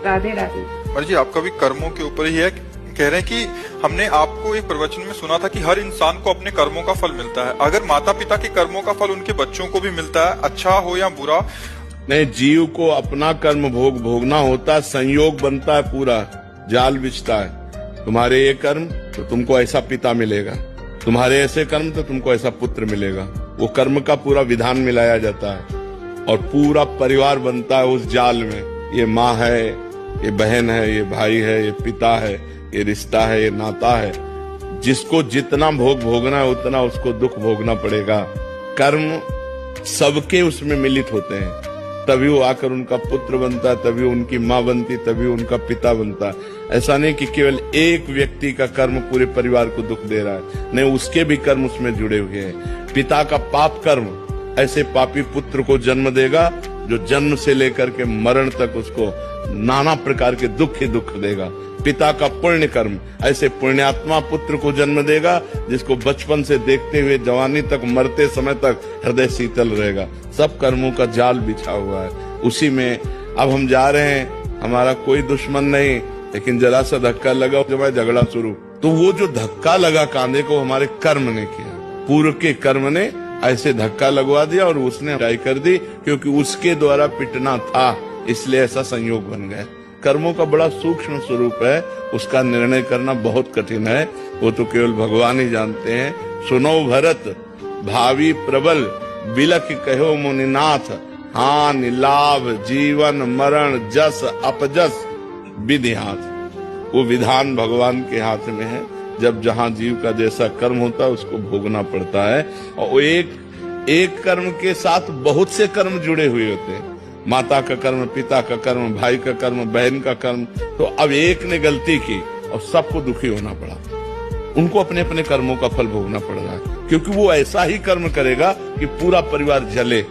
राधे राधे। और जी आपका भी कर्मों के ऊपर ही है, कह रहे हैं कि हमने आपको एक प्रवचन में सुना था कि हर इंसान को अपने कर्मों का फल मिलता है। अगर माता पिता के कर्मों का फल उनके बच्चों को भी मिलता है, अच्छा हो या बुरा, नहीं, जीव को अपना कर्म भोगना होता है, संयोग बनता है, पूरा जाल बिछता है। तुम्हारे ये कर्म तो तुमको ऐसा पिता मिलेगा, तुम्हारे ऐसे कर्म तो तुमको ऐसा पुत्र मिलेगा। वो कर्म का पूरा विधान मिलाया जाता है और पूरा परिवार बनता है उस जाल में। ये माँ है, ये बहन है, ये भाई है, ये पिता है, ये रिश्ता है, ये नाता है। जिसको जितना भोगना है उतना उसको दुख भोगना पड़ेगा। कर्म सबके उसमें मिलित होते हैं, तभी वो आकर उनका पुत्र बनता है, तभी उनकी माँ बनती, तभी उनका पिता बनता है। ऐसा नहीं कि केवल एक व्यक्ति का कर्म पूरे परिवार को दुख दे रहा है, नहीं, उसके भी कर्म उसमें जुड़े हुए हैं। पिता का पाप कर्म ऐसे पापी पुत्र को जन्म देगा जो जन्म से लेकर के मरण तक उसको नाना प्रकार के दुख ही दुख देगा। पिता का पुण्य कर्म ऐसे पुण्यात्मा पुत्र को जन्म देगा जिसको बचपन से देखते हुए जवानी तक, मरते समय तक हृदय शीतल रहेगा। सब कर्मों का जाल बिछा हुआ है उसी में। अब हम जा रहे हैं, हमारा कोई दुश्मन नहीं, लेकिन जरा सा धक्का लगा जब झगड़ा शुरू, तो वो जो धक्का लगा कांधे को हमारे कर्म ने किया, पूर्व के कर्म ने ऐसे धक्का लगवा दिया और उसने लड़ाई कर दी, क्योंकि उसके द्वारा पिटना था, इसलिए ऐसा संयोग बन गया। कर्मों का बड़ा सूक्ष्म स्वरूप है, उसका निर्णय करना बहुत कठिन है, वो तो केवल भगवान ही जानते हैं। सुनो भरत भावी प्रबल बिलख कहो मुनिनाथ, हानि लाभ जीवन मरण जस अपजस विधि हाथ। वो विधान भगवान के हाथ में है। जब जहां जीव का जैसा कर्म होता है उसको भोगना पड़ता है, और वो एक कर्म के साथ बहुत से कर्म जुड़े हुए होते हैं। माता का कर्म, पिता का कर्म, भाई का कर्म, बहन का कर्म। तो अब एक ने गलती की और सबको दुखी होना पड़ा, उनको अपने अपने कर्मों का फल भोगना पड़ रहा है, क्योंकि वो ऐसा ही कर्म करेगा कि पूरा परिवार जले।